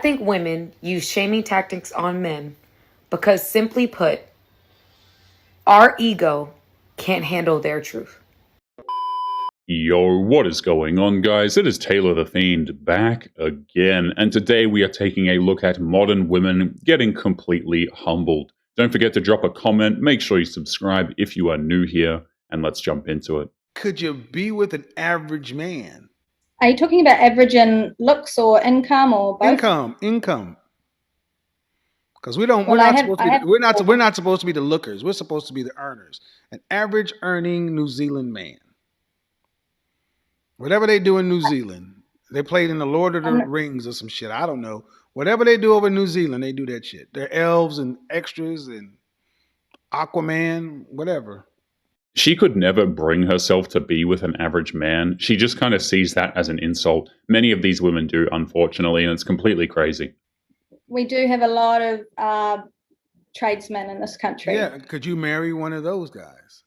I think women use shaming tactics on men because, simply put, our ego can't handle their truth. Yo, what is going on, guys? It is Taylor the Fiend back again, and today we are taking a look at modern women getting completely humbled. Don't forget to drop a comment, make sure you subscribe if you are new here, and let's jump into it. Could you be with an average man? Are you talking about average in looks or income or both? Income. Because we're not supposed to be the lookers. We're supposed to be the earners. An average earning New Zealand man. Whatever they do in New Zealand, they played in the Lord of the Rings or some shit. I don't know. Whatever they do over in New Zealand, they do that shit. They're elves and extras and Aquaman, whatever. She could never bring herself to be with an average man. She just kind of sees that as an insult. Many of these women do, unfortunately, and it's completely crazy. We do have a lot of tradesmen in this country. Yeah, could you marry one of those guys?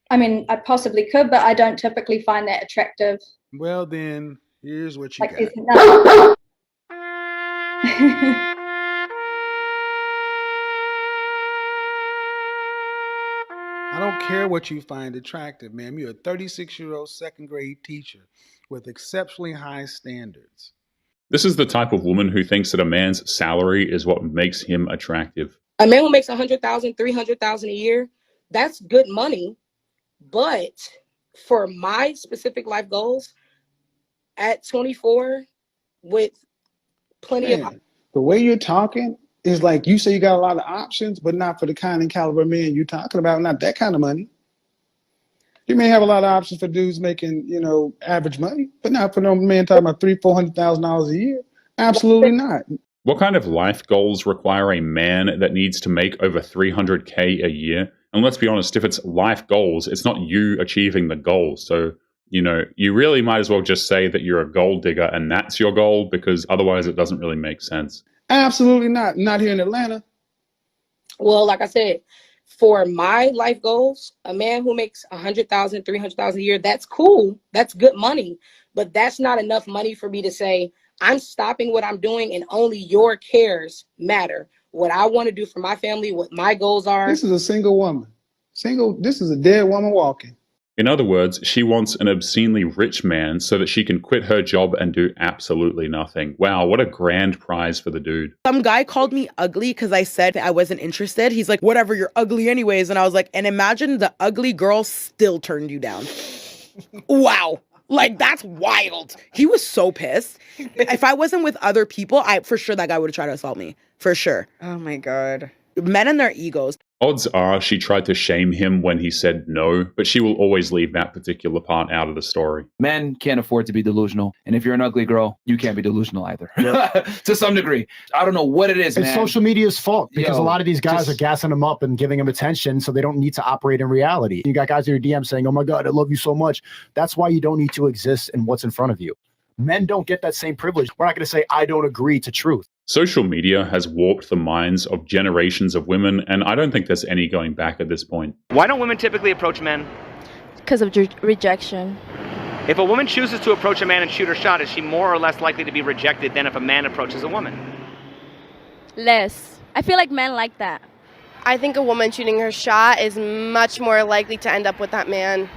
I mean, I possibly could, but I don't typically find that attractive. Well, then, here's what you got. I don't care what you find attractive, ma'am. You're a 36-year-old second-grade teacher with exceptionally high standards. This is the type of woman who thinks that a man's salary is what makes him attractive. A man who makes $100,000, $300,000 a year, that's good money. But for my specific life goals, at 24, with plenty of... The way you're talking is like you say you got a lot of options, but not for the kind and caliber man you're talking about, not that kind of money. You may have a lot of options for dudes making, average money, but not for no man talking about $300,000-$400,000 a year. Absolutely not. What kind of life goals require a man that needs to make over $300K a year? And let's be honest, if it's life goals, it's not you achieving the goal. So, you really might as well just say that you're a gold digger and that's your goal, because otherwise it doesn't really make sense. Absolutely not. Not here in Atlanta. Well, like I said, for my life goals, a man who makes $100,000, $300,000 a year, that's cool. That's good money. But that's not enough money for me to say, I'm stopping what I'm doing and only your cares matter. What I want to do for my family, what my goals are. This is a single woman. This is a dead woman walking. In other words, she wants an obscenely rich man so that she can quit her job and do absolutely nothing. Wow, what a grand prize for the dude. Some guy called me ugly because I said I wasn't interested. He's like, whatever, you're ugly anyways. And I was like, and imagine the ugly girl still turned you down. Wow. Like, that's wild. He was so pissed. If I wasn't with other people, for sure that guy would have tried to assault me. For sure. Oh my God. Men and their egos. Odds are she tried to shame him when he said no, but she will always leave that particular part out of the story. Men can't afford to be delusional. And if you're an ugly girl, you can't be delusional either. Yep. To some degree. I don't know what it is, man. It's social media's fault because a lot of these guys are gassing them up and giving them attention so they don't need to operate in reality. You got guys in your DM saying, oh my God, I love you so much. That's why you don't need to exist in what's in front of you. Men don't get that same privilege. We're not going to say, I don't agree to truth. Social media has warped the minds of generations of women, and I don't think there's any going back at this point. Why don't women typically approach men? Because of rejection. If a woman chooses to approach a man and shoot her shot, is she more or less likely to be rejected than if a man approaches a woman? Less. I feel like men like that. I think a woman shooting her shot is much more likely to end up with that man.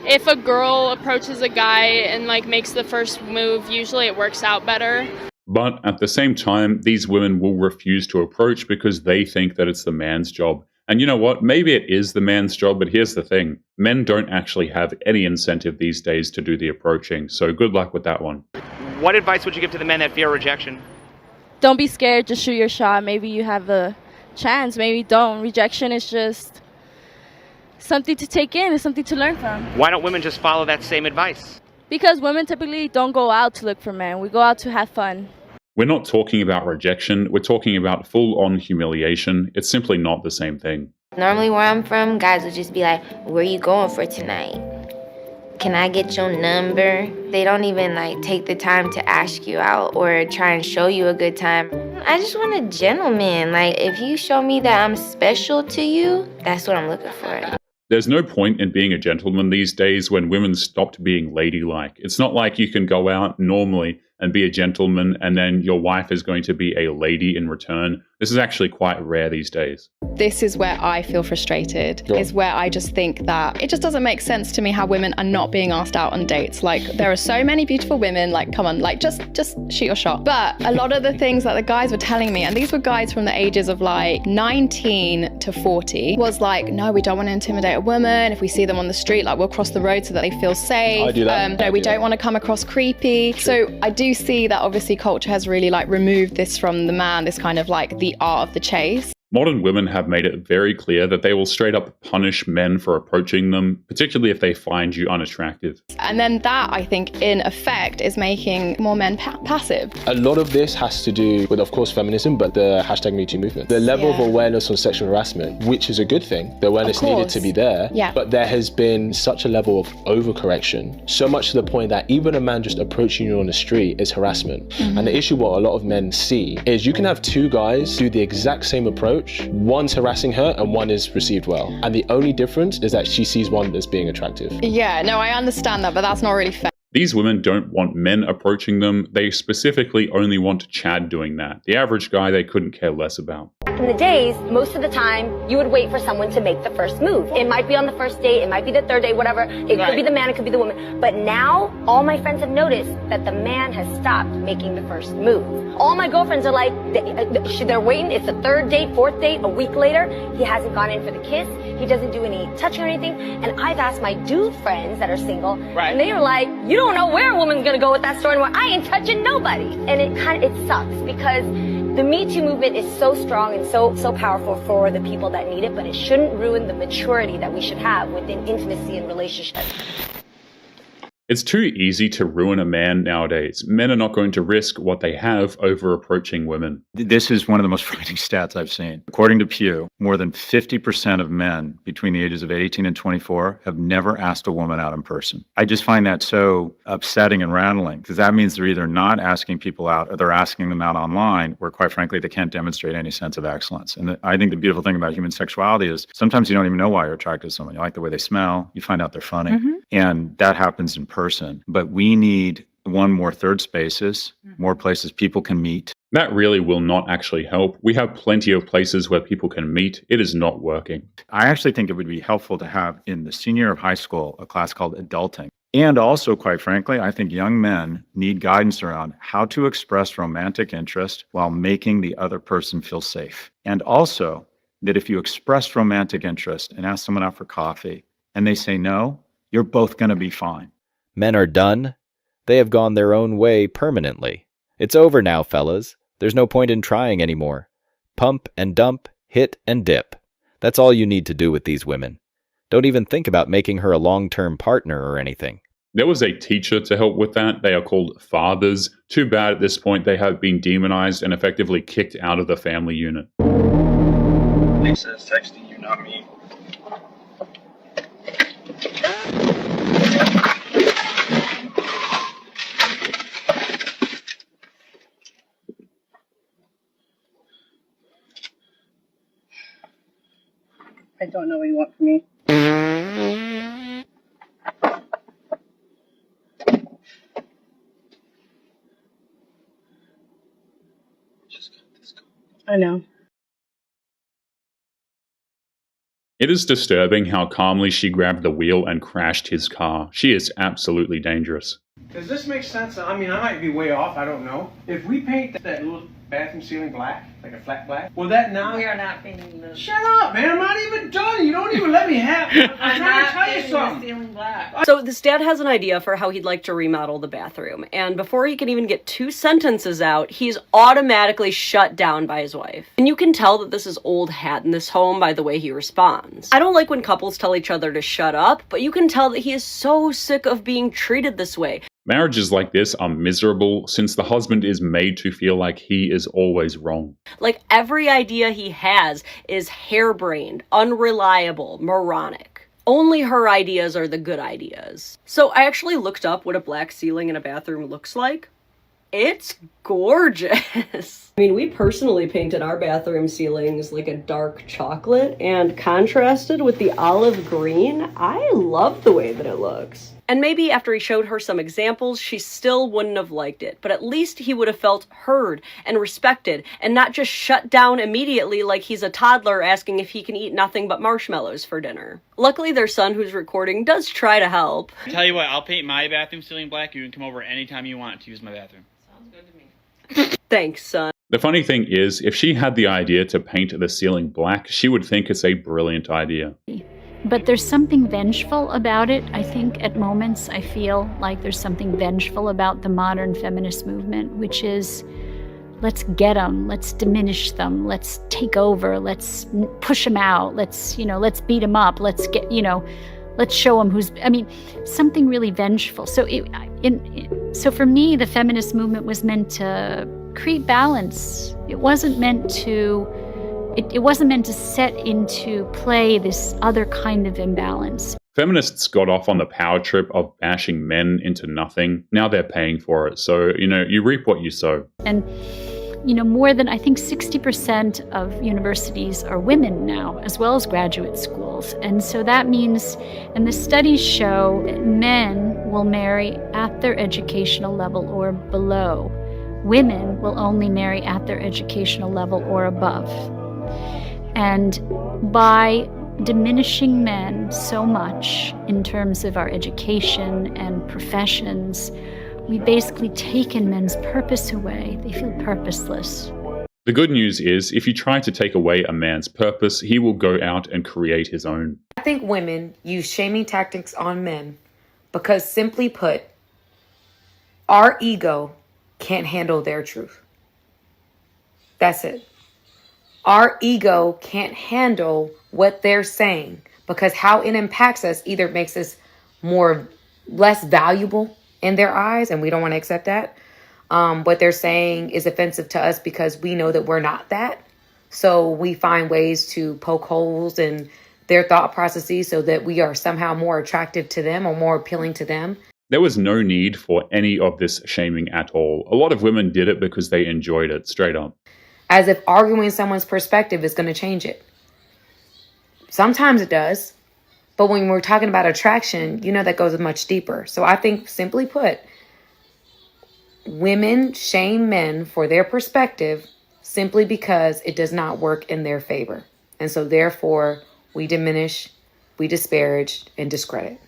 If a girl approaches a guy and makes the first move, usually it works out better. But at the same time, these women will refuse to approach because they think that it's the man's job. And you know what? Maybe it is the man's job, but here's the thing. Men don't actually have any incentive these days to do the approaching. So good luck with that one. What advice would you give to the men that fear rejection? Don't be scared. Just shoot your shot. Maybe you have a chance. Maybe don't. Rejection is just something to take in. It's something to learn from. Why don't women just follow that same advice? Because women typically don't go out to look for men. We go out to have fun. We're not talking about rejection. We're talking about full-on humiliation. It's simply not the same thing. Normally where I'm from, guys would just be like, where you going for tonight? Can I get your number? They don't even take the time to ask you out or try and show you a good time. I just want a gentleman. If you show me that I'm special to you, that's what I'm looking for. There's no point in being a gentleman these days when women stopped being ladylike. It's not like you can go out normally and be a gentleman, and then your wife is going to be a lady in return. This is actually quite rare these days. This is where I feel frustrated, is where I just think that it just doesn't make sense to me how women are not being asked out on dates. Like, there are so many beautiful women, like, come on, like, just shoot your shot. But a lot of the things that the guys were telling me, and these were guys from the ages of like 19 to 40, was like, no, we don't want to intimidate a woman. If we see them on the street, like, we'll cross the road so that they feel safe. I do that. No, we don't want to come across creepy. So I do see that obviously culture has really like removed this from the man, this kind of like the art of the chase. Modern women have made it very clear that they will straight up punish men for approaching them, particularly if they find you unattractive. And then that, I think, in effect, is making more men passive. A lot of this has to do with, of course, feminism, but the hashtag #MeToo movement. The level of awareness on sexual harassment, which is a good thing, the awareness needed to be there, but there has been such a level of overcorrection, so much to the point that even a man just approaching you on the street is harassment. And the issue what a lot of men see is you can have two guys do the exact same approach, one's harassing her and one is received well. And the only difference is that she sees one as being attractive. Yeah, no, I understand that, but that's not really fair. These women don't want men approaching them. They specifically only want Chad doing that. The average guy they couldn't care less about. Back in the days, most of the time, you would wait for someone to make the first move. It might be on the first date, it might be the third date, whatever. It could be the man, it could be the woman. But now, all my friends have noticed that the man has stopped making the first move. All my girlfriends are like, they're waiting, it's the third date, fourth date, a week later, he hasn't gone in for the kiss, he doesn't do any touching or anything. And I've asked my dude friends that are single, and they were like, you don't know where a woman's gonna go with that story anymore. I ain't touching nobody. And it sucks because the Me Too movement is so strong and so powerful for the people that need it, but it shouldn't ruin the maturity that we should have within intimacy and relationships. It's too easy to ruin a man nowadays. Men are not going to risk what they have over approaching women. This is one of the most frightening stats I've seen. According to Pew, more than 50% of men between the ages of 18 and 24 have never asked a woman out in person. I just find that so upsetting and rattling, because that means they're either not asking people out or they're asking them out online, where quite frankly, they can't demonstrate any sense of excellence. And I think the beautiful thing about human sexuality is sometimes you don't even know why you're attracted to someone. You like the way they smell, you find out they're funny, and that happens in person. But we need more third spaces, more places people can meet. That really will not actually help. We have plenty of places where people can meet. It is not working. I actually think it would be helpful to have in the senior year of high school a class called Adulting. And also, quite frankly, I think young men need guidance around how to express romantic interest while making the other person feel safe. And also that if you express romantic interest and ask someone out for coffee and they say no, you're both going to be fine. Men are done. They have gone their own way permanently. It's over now, fellas. There's no point in trying anymore. Pump and dump, hit and dip. That's all you need to do with these women. Don't even think about making her a long-term partner or anything. There was a teacher to help with that. They are called fathers. Too bad at this point they have been demonized and effectively kicked out of the family unit. Nick says texting you, not me. I don't know what you want from me. I know. It is disturbing how calmly she grabbed the wheel and crashed his car. She is absolutely dangerous. Does this make sense? I mean, I might be way off, I don't know. If we paint that little bathroom ceiling black, like a flat black, will that now... We are not painting the... Shut up, man! I'm not even done! You don't even let me have... I'm trying to tell you something! The ceiling black. So this dad has an idea for how he'd like to remodel the bathroom, and before he can even get 2 sentences out, he's automatically shut down by his wife. And you can tell that this is old hat in this home by the way he responds. I don't like when couples tell each other to shut up, but you can tell that he is so sick of being treated this way. Marriages like this are miserable since the husband is made to feel like he is always wrong. Like every idea he has is harebrained, unreliable, moronic. Only her ideas are the good ideas. So I actually looked up what a black ceiling in a bathroom looks like. It's gorgeous. I mean, we personally painted our bathroom ceilings like a dark chocolate and contrasted with the olive green. I love the way that it looks. And maybe after he showed her some examples, she still wouldn't have liked it, but at least he would have felt heard and respected and not just shut down immediately like he's a toddler asking if he can eat nothing but marshmallows for dinner. Luckily, their son, who's recording, does try to help. Tell you what, I'll paint my bathroom ceiling black. You can come over anytime you want to use my bathroom. Sounds good to me. Thanks, son. The funny thing is, if she had the idea to paint the ceiling black, she would think it's a brilliant idea. But there's something vengeful about it. I think at moments I feel like there's something vengeful about the modern feminist movement, which is, let's get them, let's diminish them, let's take over, let's push them out, let's beat them up, let's show them who's, something really vengeful. So so for me, the feminist movement was meant to create balance. It wasn't meant to set into play this other kind of imbalance. Feminists got off on the power trip of bashing men into nothing. Now they're paying for it. So, you reap what you sow. And, more than, I think, 60% of universities are women now, as well as graduate schools. And so that means, and the studies show that men will marry at their educational level or below. Women will only marry at their educational level or above. And by diminishing men so much in terms of our education and professions, we've basically taken men's purpose away. They feel purposeless. The good news is, if you try to take away a man's purpose, he will go out and create his own. I think women use shaming tactics on men because, simply put, our ego can't handle their truth. That's it. Our ego can't handle what they're saying because how it impacts us either makes us less valuable in their eyes, and we don't want to accept that. What they're saying is offensive to us because we know that we're not that. So we find ways to poke holes in their thought processes so that we are somehow more attractive to them or more appealing to them. There was no need for any of this shaming at all. A lot of women did it because they enjoyed it, straight up. As if arguing someone's perspective is going to change it. Sometimes it does. But when we're talking about attraction, that goes much deeper. So I think, simply put, women shame men for their perspective simply because it does not work in their favor. And so therefore, we diminish, we disparage, and discredit.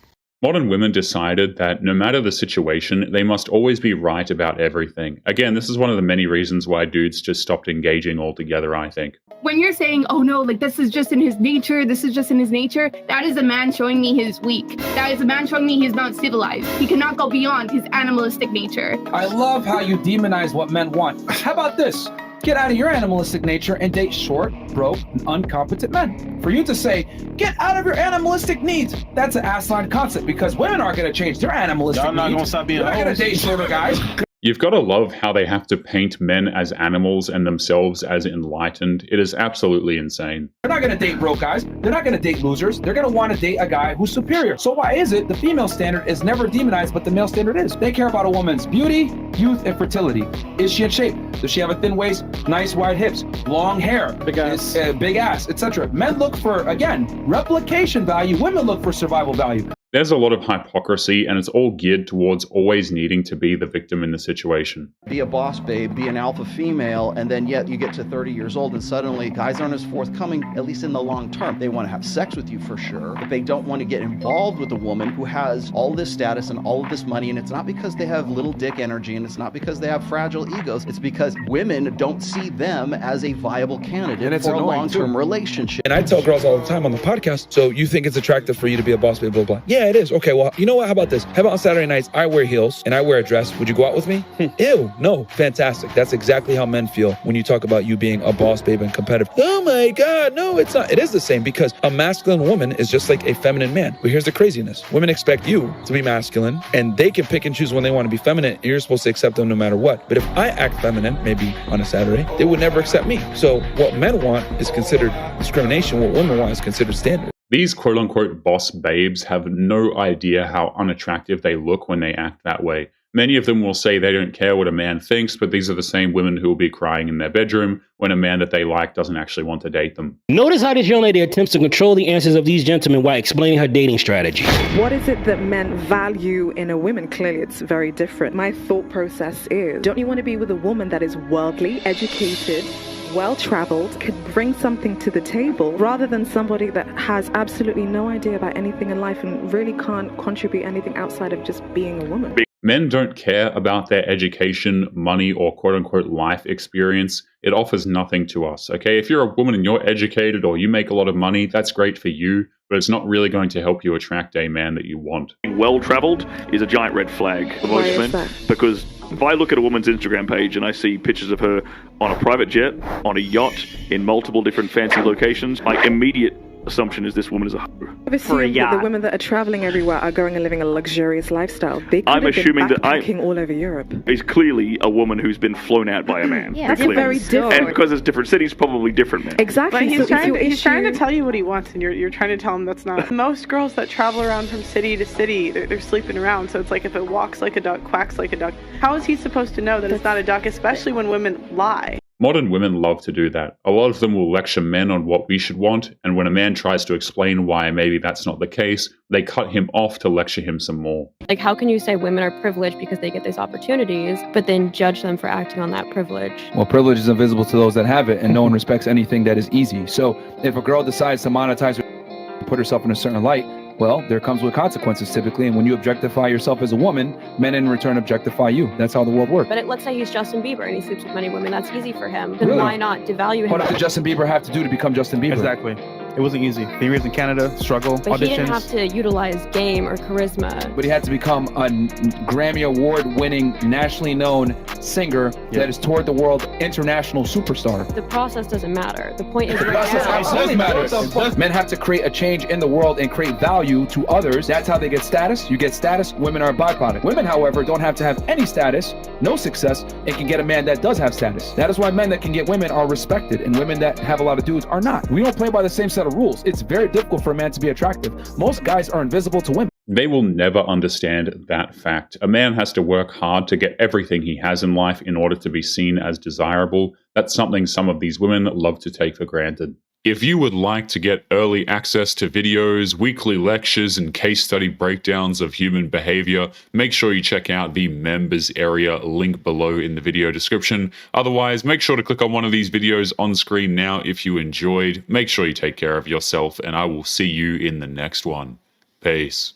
Modern women decided that no matter the situation, they must always be right about everything. Again, this is one of the many reasons why dudes just stopped engaging altogether, I think. When you're saying, oh no, this is just in his nature, that is a man showing me he's weak. That is a man showing me he's not civilized. He cannot go beyond his animalistic nature. I love how you demonize what men want. How about this? Get out of your animalistic nature and date short, broke, and incompetent men. For you to say, get out of your animalistic needs, that's an asinine concept because women aren't going to change their animalistic needs. Y'all not going to stop being They're not going to date shorter guys. You've got to love how they have to paint men as animals and themselves as enlightened. It is absolutely insane. They're not going to date broke guys. They're not going to date losers. They're going to want to date a guy who's superior. So why is it the female standard is never demonized, but the male standard is? They care about a woman's beauty, youth, and fertility. Is she in shape? Does she have a thin waist, nice wide hips, long hair, big ass, etc.? Men look for, again, replication value. Women look for survival value. There's a lot of hypocrisy, and it's all geared towards always needing to be the victim in the situation. Be a boss babe, be an alpha female, and then yet you get to 30 years old and suddenly guys aren't as forthcoming, at least in the long term. They want to have sex with you for sure, but they don't want to get involved with a woman who has all this status and all of this money, and it's not because they have little dick energy, and it's not because they have fragile egos, it's because women don't see them as a viable candidate for a long-term relationship. And I tell girls all the time on the podcast, so you think it's attractive for you to be a boss babe, blah, blah. Yeah, it is. Okay, well, you know what? How about this? How about on Saturday nights, I wear heels and I wear a dress. Would you go out with me? Ew, no. Fantastic. That's exactly how men feel when you talk about you being a boss babe and competitive. Oh my God, no, it's not. It is the same because a masculine woman is just like a feminine man. But here's the craziness. Women expect you to be masculine and they can pick and choose when they want to be feminine and you're supposed to accept them no matter what. But if I act feminine, maybe on a Saturday, they would never accept me. So what men want is considered discrimination. What women want is considered standard. These quote-unquote boss babes have no idea how unattractive they look when they act that way. Many of them will say they don't care what a man thinks, but these are the same women who will be crying in their bedroom when a man that they like doesn't actually want to date them. Notice how this young lady attempts to control the answers of these gentlemen while explaining her dating strategy. What is it that men value in a woman? Clearly, it's very different. My thought process is, don't you want to be with a woman that is worldly, educated, well-traveled, could bring something to the table, rather than somebody that has absolutely no idea about anything in life and really can't contribute anything outside of just being a woman? Men don't care about their education, money, or quote-unquote life experience. It offers nothing to us, okay? If you're a woman and you're educated or you make a lot of money, that's great for you, but it's not really going to help you attract a man that you want. Well-traveled is a giant red flag for most men, because if I look at a woman's Instagram page and I see pictures of her on a private jet, on a yacht, in multiple different fancy locations, my immediate assumption is this woman is a hoe. I've assumed that the women that are traveling everywhere are going and living a luxurious lifestyle. They could I'm have assuming been that I backpacking all over Europe. is clearly a woman who's been flown out by a man. Yeah, that's Clearly. very different. And because it's different cities, probably different men. Exactly. But he's, So he's trying to tell you what he wants, and you're trying to tell him that's not. Most girls that travel around from city to city, they're sleeping around. So it's like if it walks like a duck, quacks like a duck. How is he supposed to know that it's not a duck, especially when women lie? Modern women love to do that. A lot of them will lecture men on what we should want, and when a man tries to explain why maybe that's not the case, they cut him off to lecture him some more. Like, how can you say women are privileged because they get these opportunities, but then judge them for acting on that privilege? Well, privilege is invisible to those that have it, and no one respects anything that is easy. So if a girl decides to monetize or put herself in a certain light, well, there comes with consequences typically, and when you objectify yourself as a woman, men in return objectify you. That's how the world works. But let's say he's Justin Bieber and he sleeps with many women. That's easy for him. Then Really? why not devalue him? What did Justin Bieber have to do to become Justin Bieber? Exactly. It wasn't easy. He was in Canada, struggle, But he didn't have to utilize game or charisma. But he had to become a Grammy Award-winning, nationally known singer that is toward the world international superstar. The process doesn't matter. The point is The right process now. absolutely matters. Men have to create a change in the world and create value to others. That's how they get status. You get status, women are a byproduct. Women, however, don't have to have any status, no success, and can get a man that does have status. That is why men that can get women are respected, and women that have a lot of dudes are not. We don't play by the same set of rules. It's very difficult for a man to be attractive. Most guys are invisible to women. They will never understand that fact. A man has to work hard to get everything he has in life in order to be seen as desirable. That's something some of these women love to take for granted. If you would like to get early access to videos, weekly lectures, and case study breakdowns of human behavior, make sure you check out the members area link below in the video description. Otherwise, make sure to click on one of these videos on screen now if you enjoyed. Make sure you take care of yourself, and I will see you in the next one. Peace.